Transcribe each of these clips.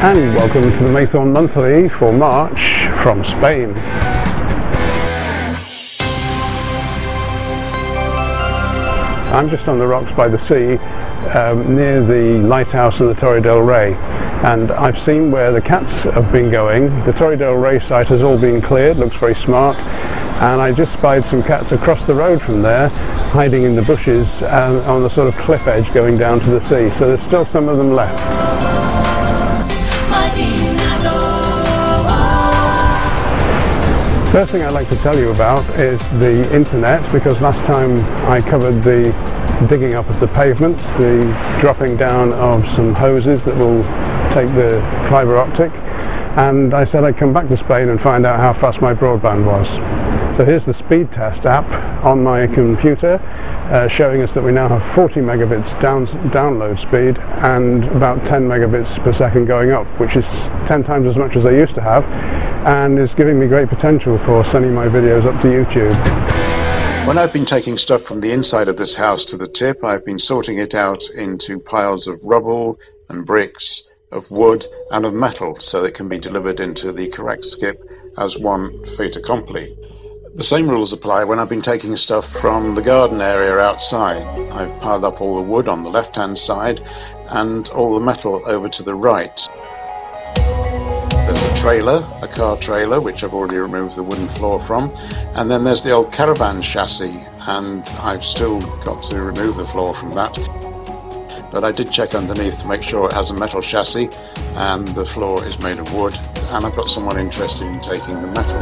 and welcome to the Maythorn Monthly for March from Spain. I'm just on the rocks by the sea near the lighthouse and the Torre del Rey, and I've seen where the cats have been going. The Torre del Rey site has all been cleared, looks very smart, and I just spied some cats across the road from there, hiding in the bushes on the sort of cliff edge going down to the sea, so there's still some of them left. First thing I'd like to tell you about is the internet, because last time I covered the digging up of the pavements, the dropping down of some hoses that will take the fibre optic, and I said I'd come back to Spain and find out how fast my broadband was. So here's the speed test app on my computer, showing us that we now have 40 megabits download speed and about 10 megabits per second going up, which is 10 times as much as I used to have, and is giving me great potential for sending my videos up to YouTube. When I've been taking stuff from the inside of this house to the tip, I've been sorting it out into piles of rubble and bricks, of wood and of metal, so it can be delivered into the correct skip as one fait accompli. The same rules apply when I've been taking stuff from the garden area outside. I've piled up all the wood on the left-hand side and all the metal over to the right. There's a trailer, a car trailer, which I've already removed the wooden floor from, and then there's the old caravan chassis, and I've still got to remove the floor from that. But I did check underneath to make sure it has a metal chassis and the floor is made of wood, and I've got someone interested in taking the metal.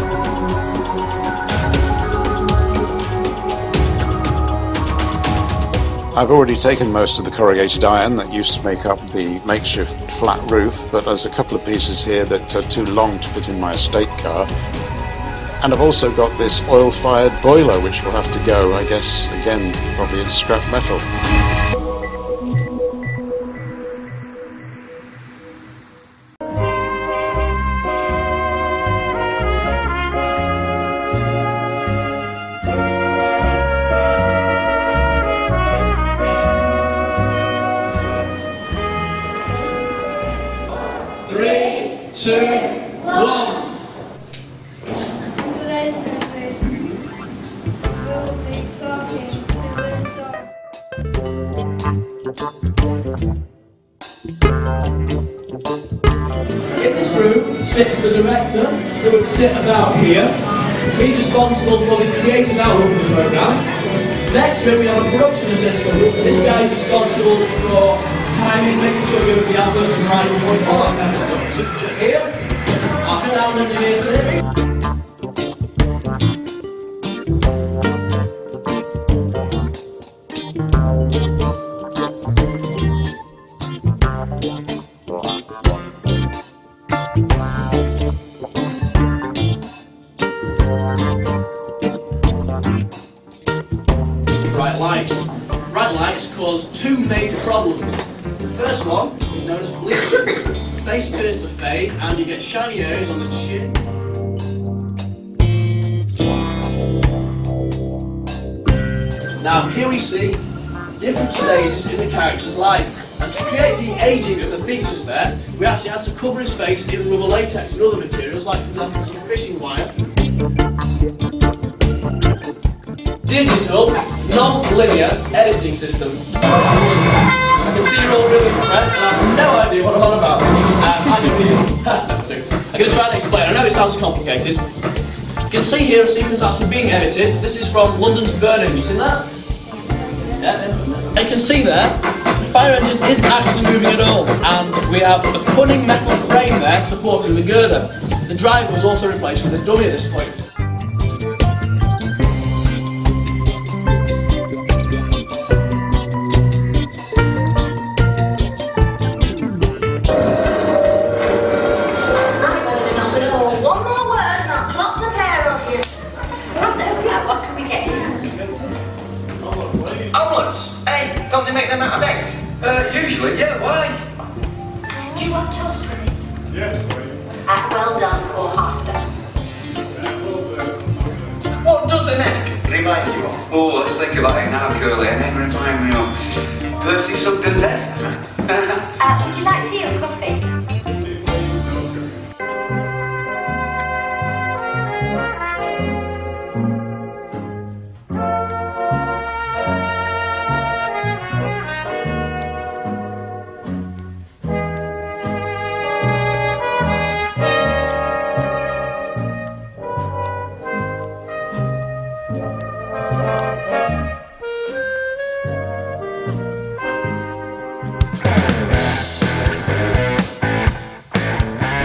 I've already taken most of the corrugated iron that used to make up the makeshift flat roof, but there's a couple of pieces here that are too long to fit in my estate car. And I've also got this oil-fired boiler which will have to go, I guess, again, probably it's scrap metal. In this room sits the director, who would sit about here. He's responsible for the creative outlook of the programme. Next to him we have a production assistant. This guy is responsible for timing, making sure we have the adverts and right point, all that kind of stuff. Here, our sound engineer sits. Bright lights cause two major problems. The first one is known as bleaching. Face appears to fade and you get shiny areas on the chin. Now here we see different stages in the character's life, and to create the ageing of the features there, we actually had to cover his face in rubber latex and other materials, like for example some fishing wire. Digital, non-linear editing system. I can see you're all really impressed and I have no idea what I'm on about. I'm going to try and explain. I know it sounds complicated. You can see here a sequence actually being edited. This is from London's Burning. You seen that? Yeah. You can see there, the fire engine isn't actually moving at all, and we have a cunning metal frame there supporting the girder. The driver was also replaced with a dummy at this point. Don't they make them out of eggs? Usually, yeah, why? Do you want toast with it? Yes, please. Well done or half done? What does an egg remind you of? Oh, let's think about it now, Curly. An egg remind me of Percy Sugden's head. Would you like tea or coffee?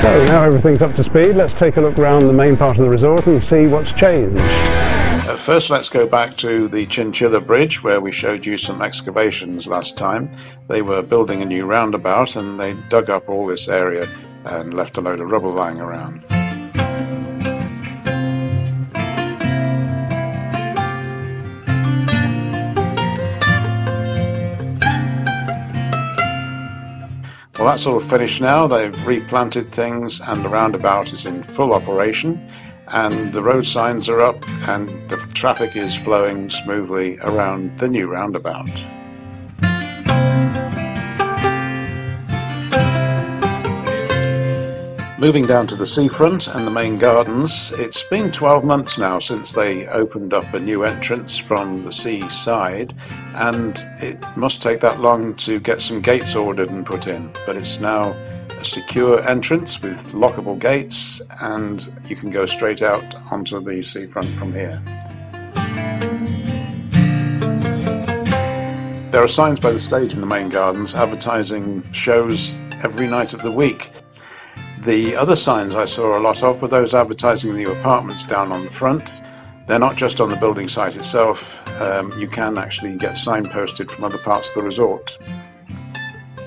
So now everything's up to speed, let's take a look around the main part of the resort and see what's changed. First, let's go back to the Chinchilla Bridge, where we showed you some excavations last time. They were building a new roundabout and they dug up all this area and left a load of rubble lying around. Well, that's all finished now. They've replanted things and the roundabout is in full operation, and the road signs are up and the traffic is flowing smoothly around the new roundabout. Moving down to the seafront and the main gardens, it's been 12 months now since they opened up a new entrance from the seaside, and it must take that long to get some gates ordered and put in, but it's now a secure entrance with lockable gates and you can go straight out onto the seafront from here. There are signs by the stage in the main gardens advertising shows every night of the week. The other signs I saw a lot of were those advertising the new apartments down on the front. They're not just on the building site itself, you can actually get signposted from other parts of the resort.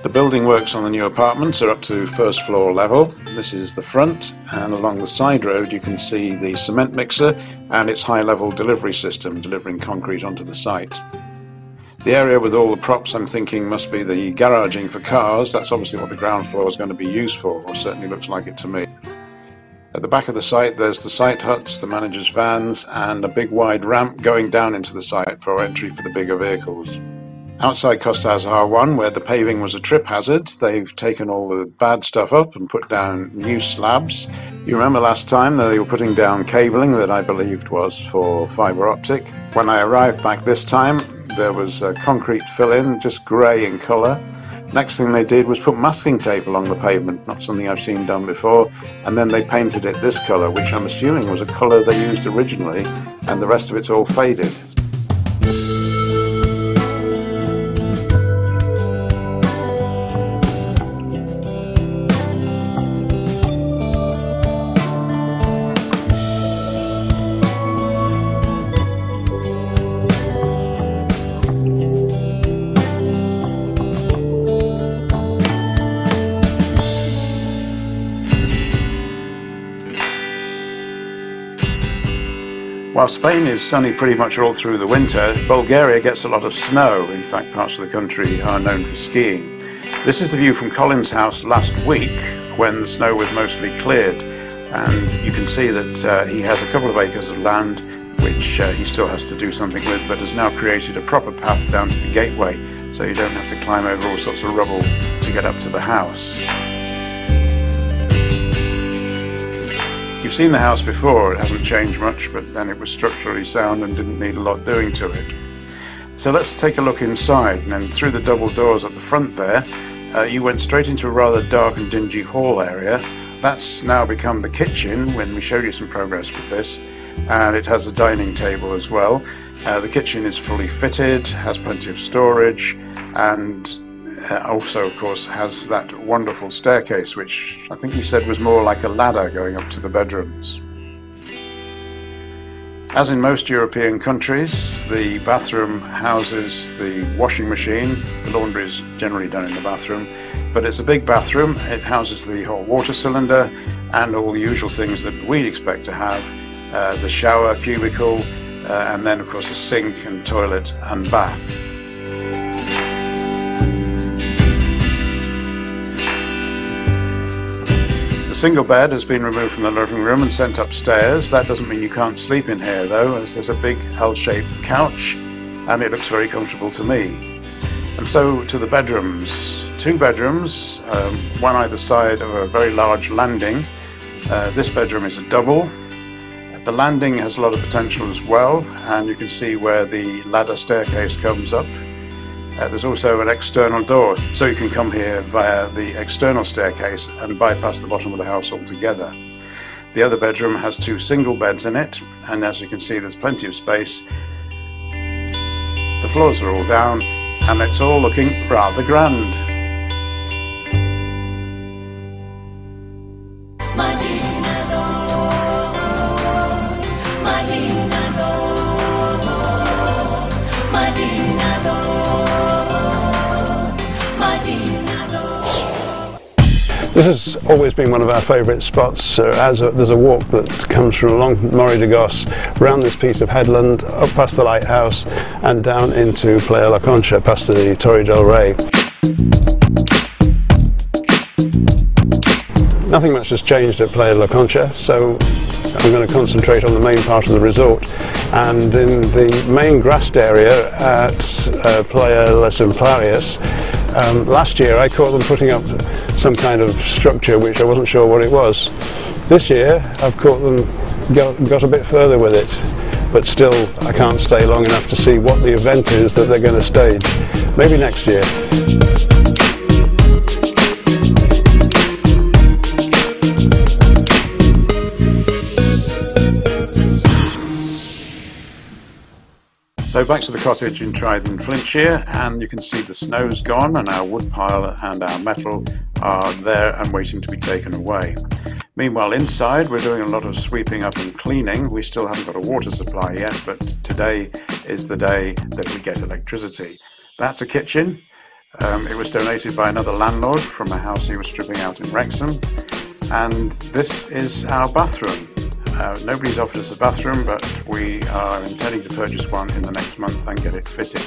The building works on the new apartments are up to first floor level. This is the front, and along the side road you can see the cement mixer and its high level delivery system delivering concrete onto the site. The area with all the props, I'm thinking, must be the garaging for cars. That's obviously what the ground floor is going to be used for, or certainly looks like it to me. At the back of the site there's the site huts, the manager's vans, and a big wide ramp going down into the site for entry for the bigger vehicles. Outside Costas R1, where the paving was a trip hazard, they've taken all the bad stuff up and put down new slabs. You remember last time that they were putting down cabling that I believed was for fibre optic. When I arrived back this time, there was a concrete fill-in, just grey in colour. Next thing they did was put masking tape along the pavement, not something I've seen done before, and then they painted it this colour, which I'm assuming was a colour they used originally, and the rest of it's all faded. While Spain is sunny pretty much all through the winter, Bulgaria gets a lot of snow. In fact, parts of the country are known for skiing. This is the view from Colin's house last week when the snow was mostly cleared, and you can see that he has a couple of acres of land which he still has to do something with, but has now created a proper path down to the gateway so you don't have to climb over all sorts of rubble to get up to the house. You've seen the house before, it hasn't changed much, but then it was structurally sound and didn't need a lot doing to it. So let's take a look inside, and then through the double doors at the front there, you went straight into a rather dark and dingy hall area. That's now become the kitchen when we showed you some progress with this, and it has a dining table as well. The kitchen is fully fitted, has plenty of storage, and also, of course, has that wonderful staircase, which I think we said was more like a ladder going up to the bedrooms. As in most European countries, the bathroom houses the washing machine. The laundry is generally done in the bathroom, but it's a big bathroom. It houses the hot water cylinder and all the usual things that we'd expect to have, the shower cubicle, and then, of course, a sink and toilet and bath. The single bed has been removed from the living room and sent upstairs. That doesn't mean you can't sleep in here though, as there's a big L-shaped couch and it looks very comfortable to me. And so to the bedrooms. Two bedrooms, one either side of a very large landing. This bedroom is a double. The landing has a lot of potential as well, and you can see where the ladder staircase comes up. There's also an external door, so you can come here via the external staircase and bypass the bottom of the house altogether. The other bedroom has two single beds in it, and as you can see there's plenty of space. The floors are all down, and it's all looking rather grand. This has always been one of our favourite spots. There's a walk that comes from along Morrie de Goss, round this piece of headland, up past the lighthouse and down into Playa La Concha, past the Torre del Rey. Nothing much has changed at Playa La Concha, so I'm going to concentrate on the main part of the resort. And in the main grassed area at Playa Las Implarias, last year I caught them putting up some kind of structure which I wasn't sure what it was. This year I've caught them got a bit further with it, but still I can't stay long enough to see what the event is that they're going to stage. Maybe next year. So back to the cottage in Trident Flintshire, and you can see the snow's gone and our wood pile and our metal are there and waiting to be taken away. Meanwhile inside we're doing a lot of sweeping up and cleaning. We still haven't got a water supply yet, but today is the day that we get electricity. That's a kitchen. It was donated by another landlord from a house he was stripping out in Wrexham. And this is our bathroom. Nobody's offered us a bathroom, but we are intending to purchase one in the next month and get it fitted.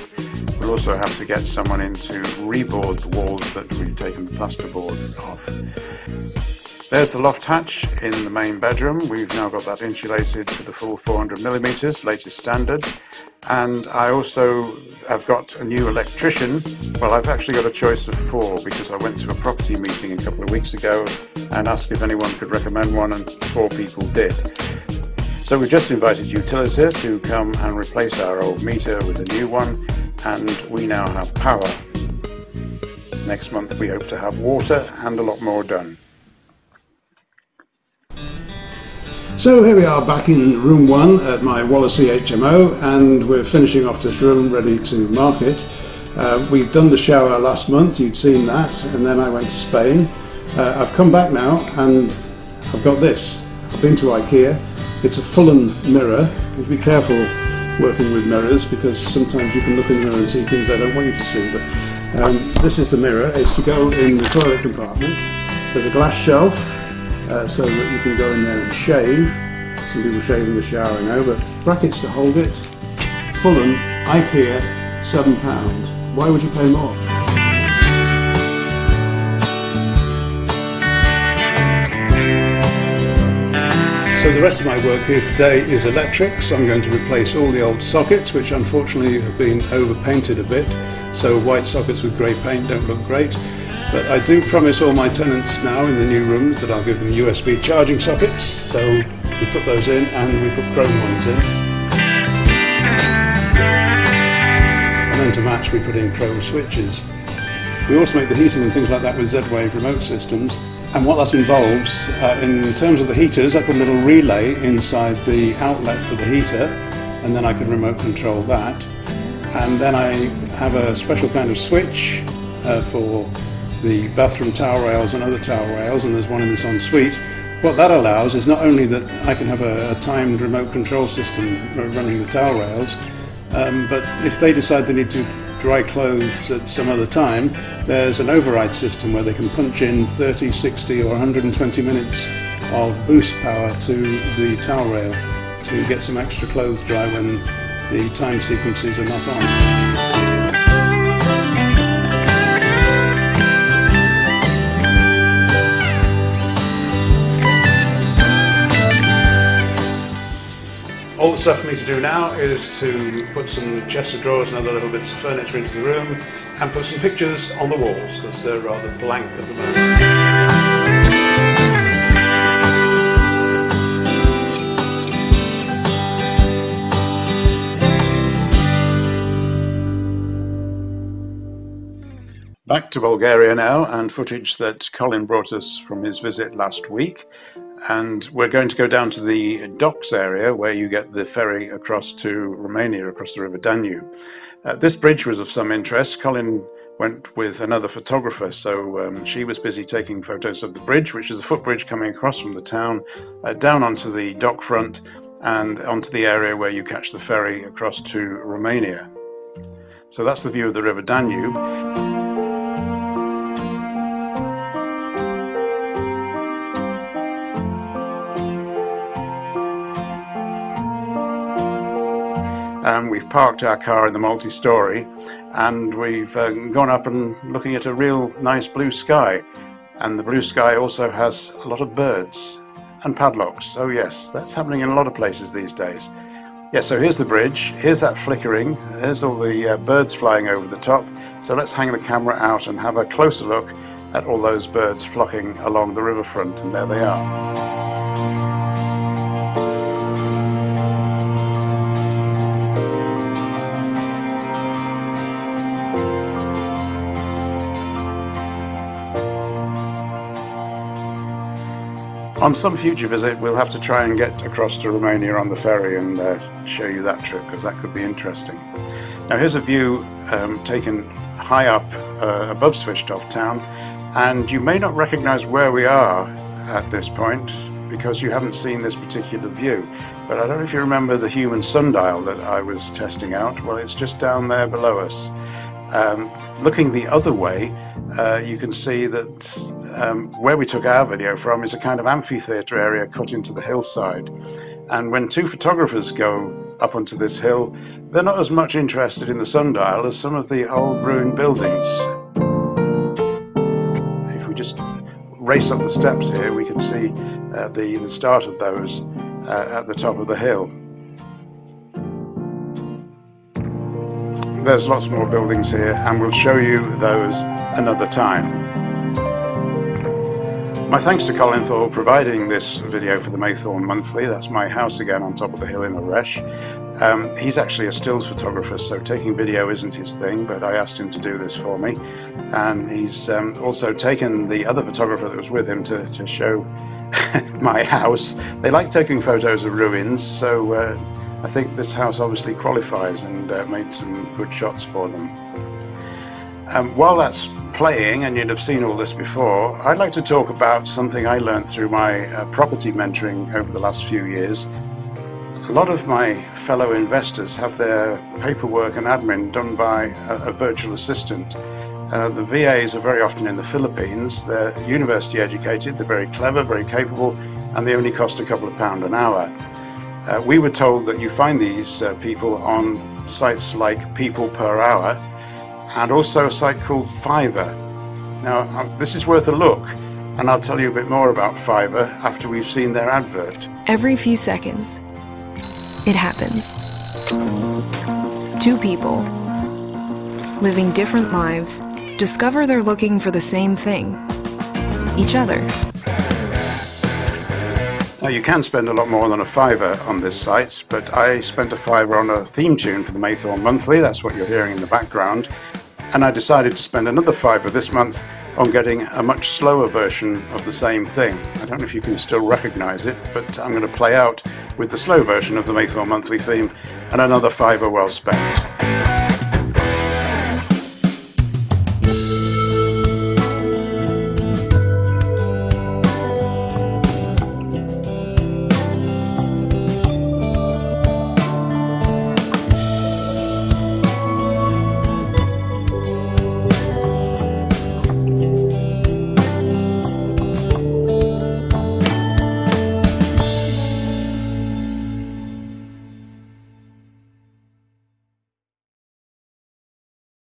We'll also have to get someone in to reboard the walls that we've taken the plasterboard off. There's the loft hatch in the main bedroom. We've now got that insulated to the full 400mm, latest standard. And I also have got a new electrician. Well, I've actually got a choice of 4 because I went to a property meeting a couple of weeks ago and asked if anyone could recommend one, and 4 people did. So we've just invited Utilita to come and replace our old meter with a new one, and we now have power. Next month we hope to have water and a lot more done. So here we are back in room 1 at my Wallasey HMO, and we're finishing off this room ready to market. We've done the shower last month, you'd seen that, and then I went to Spain. I've come back now and I've got this. I've been to IKEA. It's a Fulham mirror. You have to be careful working with mirrors because sometimes you can look in the mirror and see things I don't want you to see. But this is the mirror. It's to go in the toilet compartment. There's a glass shelf so that you can go in there and shave. Some people shave in the shower now, but brackets to hold it. Fulham, IKEA, £7. Why would you pay more? So the rest of my work here today is electrics. I'm going to replace all the old sockets, which unfortunately have been overpainted a bit, so white sockets with grey paint don't look great. But I do promise all my tenants now in the new rooms that I'll give them USB charging sockets, so we put those in and we put chrome ones in. And then to match we put in chrome switches. We also make the heating and things like that with Z-Wave remote systems. And what that involves, in terms of the heaters, I put a little relay inside the outlet for the heater, and then I can remote control that. And then I have a special kind of switch for the bathroom towel rails and other towel rails, and there's one in this ensuite. What that allows is not only that I can have a timed remote control system running the towel rails, but if they decide they need to dry clothes at some other time, there's an override system where they can punch in 30, 60 or 120 minutes of boost power to the towel rail to get some extra clothes dry when the time sequences are not on. All that's left for me to do now is to put some chest of drawers and other little bits of furniture into the room and put some pictures on the walls because they're rather blank at the moment. Back to Bulgaria now, and footage that Colin brought us from his visit last week. And we're going to go down to the docks area where you get the ferry across to Romania, across the River Danube. This bridge was of some interest. Colin went with another photographer, so she was busy taking photos of the bridge, which is a footbridge coming across from the town, down onto the dock front and onto the area where you catch the ferry across to Romania. So that's the view of the River Danube. We've parked our car in the multi-storey, and we've gone up and looking at a real nice blue sky. And the blue sky also has a lot of birds and padlocks. So yes, that's happening in a lot of places these days. Yeah, so here's the bridge, here's that flickering, there's all the birds flying over the top. So let's hang the camera out and have a closer look at all those birds flocking along the riverfront, and there they are. On some future visit, we'll have to try and get across to Romania on the ferry and show you that trip, because that could be interesting. Now here's a view taken high up above Switched Off Town, and you may not recognize where we are at this point because you haven't seen this particular view. But I don't know if you remember the human sundial that I was testing out. Well, it's just down there below us. Looking the other way, you can see that where we took our video from is a kind of amphitheatre area cut into the hillside. And when two photographers go up onto this hill, they're not as much interested in the sundial as some of the old ruined buildings. If we just race up the steps here, we can see the start of those at the top of the hill. There's lots more buildings here, and we'll show you those another time. My thanks to Colin for providing this video for the Maythorn Monthly. That's my house again on top of the hill in Oresh. He's actually a stills photographer, so taking video isn't his thing, but I asked him to do this for me. And he's also taken the other photographer that was with him to show my house. They like taking photos of ruins, so I think this house obviously qualifies, and made some good shots for them. While that's playing, and you'd have seen all this before, I'd like to talk about something I learned through my property mentoring over the last few years. A lot of my fellow investors have their paperwork and admin done by a virtual assistant. The VAs are very often in the Philippines. They're university educated, they're very clever, very capable, and they only cost a couple of pounds an hour. We were told that you find these people on sites like People Per Hour, and also a site called Fiverr. Now, this is worth a look, and I'll tell you a bit more about Fiverr after we've seen their advert. Every few seconds, it happens. Two people, living different lives, discover they're looking for the same thing, each other. Now, you can spend a lot more than a fiver on this site, but I spent a fiver on a theme tune for the Maythorn Monthly. That's what you're hearing in the background. And I decided to spend another fiver this month on getting a much slower version of the same thing. I don't know if you can still recognize it, but I'm going to play out with the slow version of the Maythorn Monthly theme, and another fiver well spent.